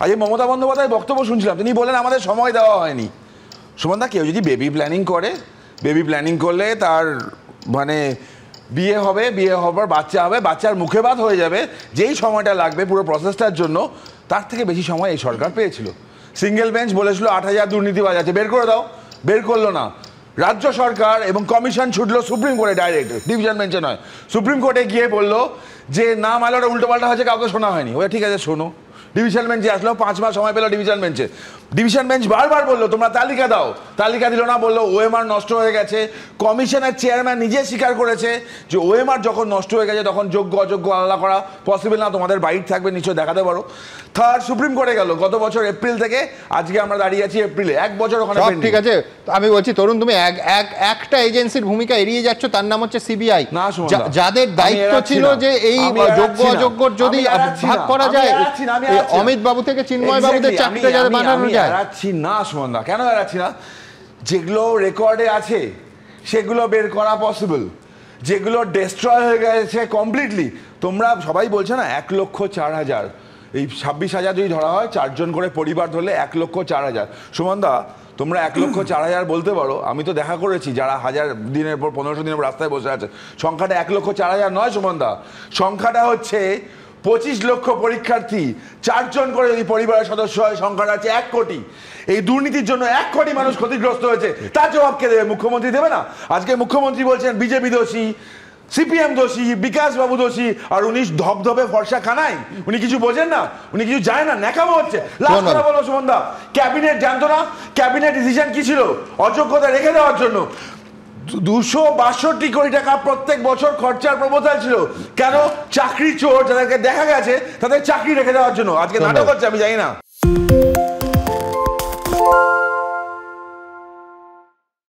আজ মমতা বন্দ্যোপাধ্যায়ের বক্তব্য শুনছিলাম, তিনি বলেন আমাদের সময় দেওয়া হয়নি। সুমনদা, কেউ যদি বেবি প্ল্যানিং করে, বেবি প্ল্যানিং করলে তার মানে বিয়ে হবে, বিয়ে হবার বাচ্চা হবে, বাচ্চার মুখে ভাত হয়ে যাবে, যেই সময়টা লাগবে পুরো প্রসেসটার জন্য, তার থেকে বেশি সময় এই সরকার পেয়েছিল। সিঙ্গেল বেঞ্চ বলেছিল 8,000 দুর্নীতিবাজ আছে, বের করে দাও, বের করলো না। রাজ্য সরকার এবং কমিশন ছুটলো সুপ্রিম কোর্টে, ডাইরেক্ট ডিভিশন বেঞ্চে নয়, সুপ্রিম কোর্টে গিয়ে বললো যে না মাইলর উল্টোপাল্টা হয়েছে, কাউকে শোনা হয়নি। ওটা ঠিক আছে, শোনো। ডিভিশন বেঞ্চে আসলো, 5 মাস সময় পেলো ডিভিশন বেঞ্চে। ডিভিশন বেঞ্চ বারবার বললো তোমরা তালিকা দাও, তালিকা দিল না, বললো ওএমআর নষ্ট হয়ে গেছে। কমিশনের চেয়ারম্যান নিজে স্বীকার করেছে যে ওএমআর যখন নষ্ট হয়ে গেছে তখন যোগ্য অযোগ্য আলাদা করা পসিবল না, তোমাদের বাইট থাকবে, নিশ্চয় দেখাতে পারো। থার্ড সুপ্রিম কোর্টে গেল গত বছর এপ্রিল থেকে, আজকে আমরা দাঁড়িয়ে আছি এপ্রিলে, 1 বছর ওখানে। ঠিক আছে, আমি বলছি তরুণ, তুমি একটা এজেন্সির ভূমিকা এড়িয়ে যাচ্ছ, তার নাম হচ্ছে সিবিআই, যাদের দায়িত্ব ছিল যে এই যোগ্য অযোগ্য যদি ভাগ করা যায়, অমিত বাবু থেকে চিন্ময় বাবুদের চাকরিটা যাতে বানানো যায়। এড়াচ্ছি না সুমনদা, কেন এড়াচ্ছি না? যেগুলো রেকর্ডে আছে সেগুলো বের করা পসিবল, যেগুলো ডেস্ট্রয় হয়ে গেছে কমপ্লিটলি। তোমরা সবাই বলছো না 1,04,000, এই 26,000 যদি ধরা হয়, 4 জন করে পরিবার ধরলে 1,04,000। সুমনদা, তোমরা 1,04,000 বলতে পারো, আমি তো দেখা করেছি যারা 1000 দিনের পর 1500 দিনের পর রাস্তায় বসে আছে। সংখ্যাটা 1,04,000 নয় সুমনদা, সংখ্যাটা হচ্ছে 25 লক্ষ পরীক্ষার্থী, 4 জন করে যদি পরিবারের সদস্য হয়, সংখ্যাটা আছে 1 কোটি। এই দুর্নীতির জন্য 1 কোটি মানুষ ক্ষতিগ্রস্ত হয়েছে, তার জবাব কে দেবে? মুখ্যমন্ত্রী দেবে না? আজকে মুখ্যমন্ত্রী বলছেন বিজেপি দোষী, সিপিএম দোষী, বিকাশ বাবু দোষী, আর উনি ধবধবে ফর্সা খানায়, উনি কিছু বোঝেন না, উনি কিছু যায় না, ন্যাকামো হচ্ছে। লাস্ট কথা বলো সুমনদা, ক্যাবিনেট জানতো না ক্যাবিনেট ডিসিশন কি ছিল? অযোগ্যতা রেখে দেওয়ার জন্য 262 কোটি টাকা প্রত্যেক বছর খরচার প্রপোজাল ছিল। কেন? চাকরি চোর যাদেরকে দেখা গেছে তাদের চাকরি রেখে দেওয়ার জন্য। আজকে নাটক হচ্ছে, আমি জানি না।